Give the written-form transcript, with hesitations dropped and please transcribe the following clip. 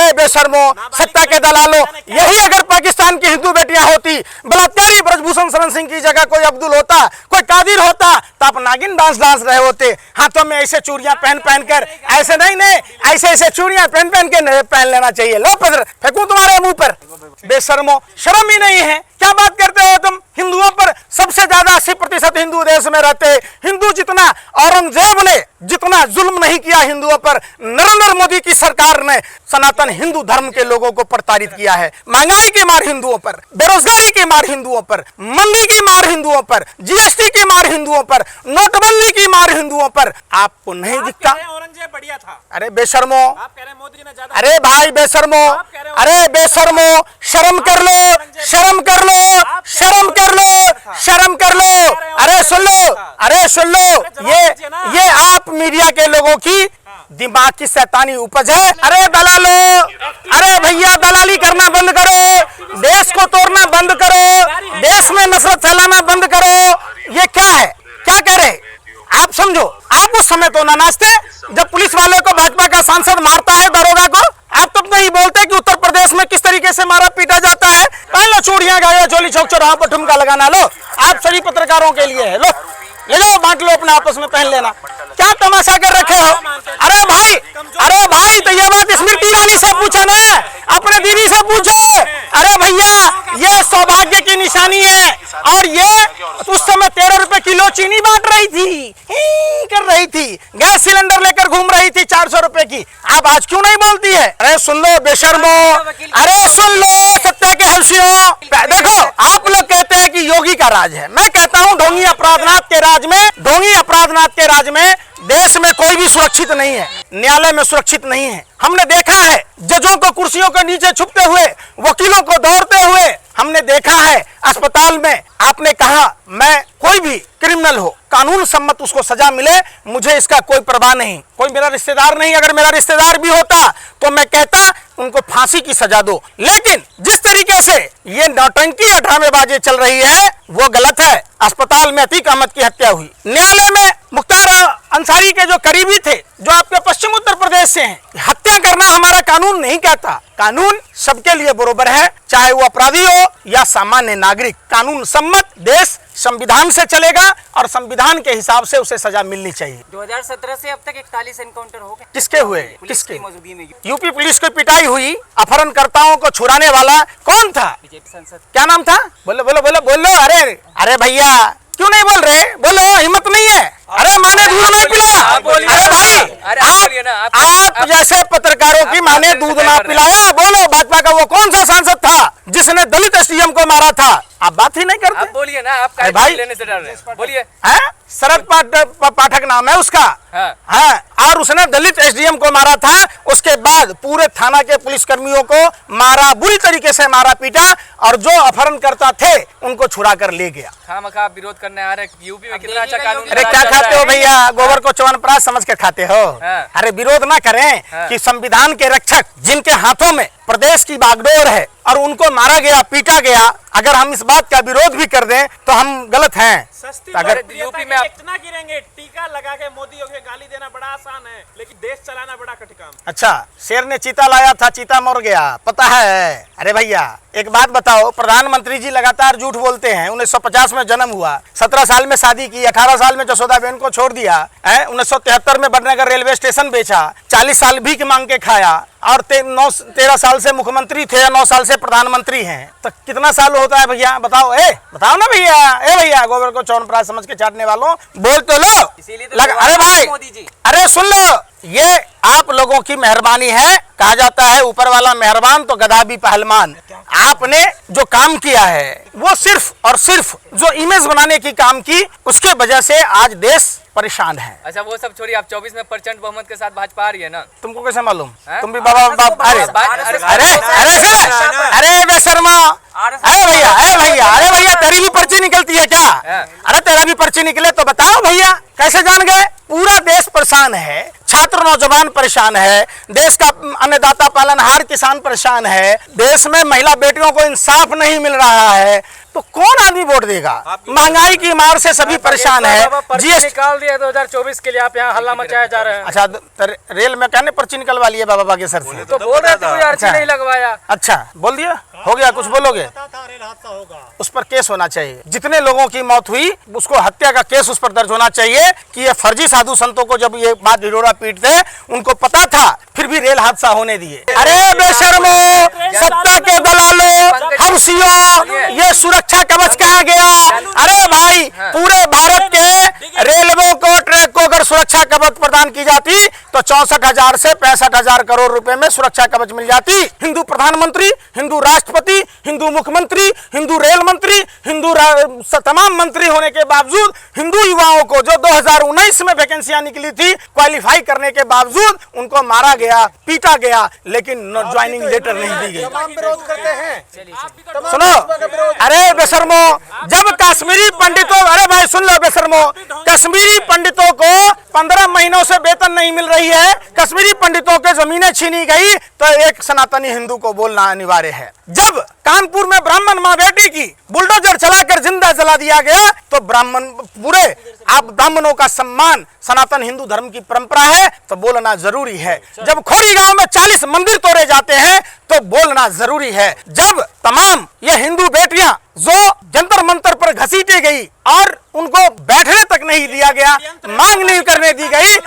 अरे बेशर्मो, सत्ता के दलालों, यही अगर पाकिस्तान की हिंदू बेटियां होती, बलात्कारी ब्रजभूषण शरण सिंह की जगह कोई अब्दुल होता, कोई कादिर होता, तो आप नागिन डांस रहे होते। हाथों में ऐसे चूड़ियां पहन कर, ऐसे नहीं ऐसे चूड़ियां पहन के पहन लेना चाहिए। लो पत्थर फेंकूं तुम्हारे मुंह पर। बेशर्मो, शर्म ही नहीं है, क्या बात करते हो तुम? हिंदुओं पर सबसे ज्यादा 80% हिंदू देश में रहते। हिंदू जितना, औरंगजेब ने जितना जुल्म नहीं किया हिंदुओं पर, नरेंद्र मोदी की सरकार ने सनातन हिंदू धर्म के लोगों को प्रताड़ित किया है। महंगाई की मार हिंदुओं पर, बेरोजगारी की मार हिंदुओं पर, मंदी की मार हिंदुओं पर, जीएसटी की मार हिंदुओं पर, नोटबंदी की मार हिंदुओं पर। आपको नहीं दिखता? औरंगजेब बढ़िया था। अरे बेशर्मो, आप कह रहे हैं मोदी ने ज्यादा। अरे भाई बेशर्मो, अरे बेशर्मो, शर्म कर लो, शर्म कर लो, शर्म कर लो, शर्म कर लो। अरे सुन लो, अरे सुन लो, ये आप मीडिया के लोगों की दिमाग की शैतानी उपज है। अरे दलालो, अरे भैया दलाली करना बंद करो, देश को तोड़ना बंद करो, देश में नफरत फैलाना बंद करो। ये क्या है, क्या कह रहे आप? समझो, आप उस समय तो ना नाचते जब पुलिस वाले को भाजपा का सांसद मारता है, दरोगा को। आप तो नहीं बोलते कि उत्तर प्रदेश में किस तरीके से मारा पीटा जाता है। पहन लो चूड़ियां, गाया चोली, चौक चौराहों पर ठुमका लगाना। लो, आप सभी पत्रकारों के लिए है, लो ले जाओ, बांट लो, अपना आपस में पहन लेना। क्या तमाशा कर रखे हो? अरे भाई तो ये बात स्मृति ईरानी से पूछो ना, अपने दीदी से पूछो। अरे भैया, ये सौभाग्य की निशानी है। और ये उस समय 13 रुपए किलो चीनी बांट रही थी, कर रही थी, गैस सिलेंडर लेकर घूम रही थी 400 रुपए की। आप आज क्यों नहीं बोलती है? अरे सुन लो बेशर्मो, अरे सुन लो सत्ता के हंसियों। देखो, आप लोग कहते हैं कि योगी का राज है, मैं कहता हूँ ढोंगी अपराधनाथ के राज में, ढोंगी अपराधनाथ के राज में देश में कोई भी सुरक्षित नहीं है, न्यायालय में सुरक्षित नहीं है। हमने देखा है जजों को कुर्सियों के नीचे छुपते हुए, वकीलों को दौड़ते हुए, हमने देखा है अस्पताल में। आपने कहा मैं कोई भी क्रिमिनल हो, कानून सम्मत उसको सजा मिले, मुझे इसका कोई परवाह नहीं, कोई मेरा रिश्तेदार नहीं। अगर मेरा रिश्तेदार भी होता तो मैं कहता उनको फांसी की सजा दो। लेकिन जिस तरीके से ये नौटंकी या ड्रामेबाजी चल रही है वो गलत है। अस्पताल में अतीक अहमद की हत्या हुई, न्यायालय में मुख्तार अंसारी के जो करीबी थे, जो आपके पश्चिम उत्तर प्रदेश से हैं, हत्या करना हमारा कानून नहीं कहता। कानून सबके लिए बराबर है, चाहे वो अपराधी हो या सामान्य नागरिक। कानून सम्मत देश संविधान से चलेगा और संविधान के हिसाब से उसे सजा मिलनी चाहिए। 2017 से अब तक 41 एनकाउंटर हो गए। किसके हुए? किसके मौजूदगी में? यूपी पुलिस की पिटाई हुई, अपहरणकर्ताओं को छुड़ाने वाला कौन था? बीजेपी सांसद। क्या नाम था? बोलो बोलो बोलो बोलो। अरे भैया क्यों नहीं बोल रहे? बोलो, हिम्मत नहीं है। अरे माने दूध नहीं पिलाया? अरे भाई, आप जैसे पत्रकारों की माने दूध ना पिलाया? बोलो, भाजपा का वो कौन सा सांसद था जिसने दलित एसडीएम को मारा था? आप बात ही नहीं करते। आप बोलिए ना, आप काय भाई लेने से डर रहे हैं? बोलिए। शरद पाठक नाम है उसका। हाँ, और उसने दलित एसडीएम को मारा था। उसके बाद पूरे थाना के पुलिसकर्मियों को मारा, बुरी तरीके से मारा पीटा, और जो अपहरणकर्ता थे उनको छुड़ा कर ले गया। खामखा विरोध करने आ रहे, यूपी में कितना अच्छा कानून। अरे क्या खाते हो भैया? गोबर को च्यवनप्राश समझ के खाते हो? अरे विरोध ना करें कि संविधान के रक्षक जिनके हाथों में प्रदेश की बागडोर है और उनको मारा गया, पीटा गया, अगर हम इस बात का विरोध भी कर दें तो हम गलत हैं। अगर यूपी में कितना गिरेंगे? टीका लगा के मोदी को गाली देना बड़ा आसान है, लेकिन देश चलाना बड़ा कठिन काम। अच्छा, शेर ने चीता लाया था, चीता मर गया, पता है? अरे भैया एक बात बताओ, प्रधानमंत्री जी लगातार झूठ बोलते हैं। 1950 में जन्म हुआ, 17 साल में शादी की, 18 साल में जसोदाबेन को छोड़ दिया, 1973 में बड़नगर रेलवे स्टेशन बेचा, 40 साल भीख मांग के खाया, और 13 साल से मुख्यमंत्री थे या 9 साल से प्रधानमंत्री हैं। तो कितना साल होता है भैया? बताओ, बताओ ना भैया। भैया गोबर को च्यवनप्राश समझ के चाटने वालों, बोल तो लो। अरे भाई, अरे सुन लो, ये आप लोगों की मेहरबानी है। कहा जाता है ऊपर वाला मेहरबान तो गधा भी पहलवान। आपने जो काम किया है वो सिर्फ और सिर्फ जो इमेज बनाने की काम की, उसके वजह से आज देश परेशान है। अच्छा वो सब छोड़िए, आप 24 में प्रचंड बहुमत के साथ भाजपा आ रही है ना? तुमको कैसे मालूम? तुम भी बाबा अरे बेशर्मा, अरे भैया तेरी भी पर्ची निकलती है क्या? अरे तेरा भी पर्ची निकले तो बताओ भैया, कैसे जान गए? पूरा देश परेशान है, छात्र नौजवान परेशान है, देश का अन्नदाता पालनहार किसान परेशान है, देश में महिला बेटियों को इंसाफ नहीं मिल रहा है। तो कौन आदमी वोट देगा? महंगाई की मार से सभी परेशान है। जीएसटी निकाल दिया 2024 के लिए, आप यहाँ हल्ला मचाया जा रहा है। अच्छा, रेल में कहने पर्ची निकलवा लिए बाबा बागेश्वर से, तो बोल रहे थे कोई अर्जी नहीं लगवाया। अच्छा बोल दिया, हो गया, कुछ बोलोगे? उस पर केस होना चाहिए। जितने लोगों की मौत हुई उसको हत्या का केस उस पर दर्ज होना चाहिए कि ये फर्जी साधु संतों को जब ये बात ढिढोरा पीटते उनको पता था, फिर भी रेल हादसा होने दिए। अरे बेशर्मो, सत्ता के दलालों, हवसियों, ये सुरक्षा कवच कहाँ गया? अरे भाई, पूरे भारत के रेलवे को, ट्रैक को अगर सुरक्षा कवच प्रदान की जाती तो 64,000 से 65,000 करोड़ रुपए में सुरक्षा कवच मिल जाती। हिंदू प्रधानमंत्री, हिंदू राष्ट्रपति, हिंदू मुख्यमंत्री, हिंदू रेल मंत्री, हिंदू तमाम मंत्री होने के बावजूद हिंदू युवाओं को जो 2019 में वैकेंसियां निकली थी क्वालिफाई करने के बावजूद उनको मारा गया, पीटा गया, लेकिन ज्वाइनिंग लेटर नहीं दी गई। विरोध करते हैं। सुनो, अरे बेशर्मो, जब कश्मीरी पंडितों, अरे भाई सुन लो बेशर्मो, कश्मीरी पंडितों को 15 महीनों से वेतन नहीं मिल रही है, कश्मीरी पंडितों के जमीनें छीनी गई, तो एक सनातनी हिंदू को बोलना अनिवार्य है। जब कानपुर में ब्राह्मण माँ बेटी की बुलडोजर चलाकर जिंदा जला दिया गया तो ब्राह्मण पूरे, आप ब्राह्मणों का सम्मान सनातन हिंदू धर्म की परंपरा है तो बोलना जरूरी है। जब खोरी गांव में 40 मंदिर तोड़े जाते हैं तो बोलना जरूरी है। जब तमाम ये हिंदू बेटियां जो जंतर मंतर पर घसीटी गई और उनको बैठने तक नहीं दिया गया, मांग नहीं करने दी गई,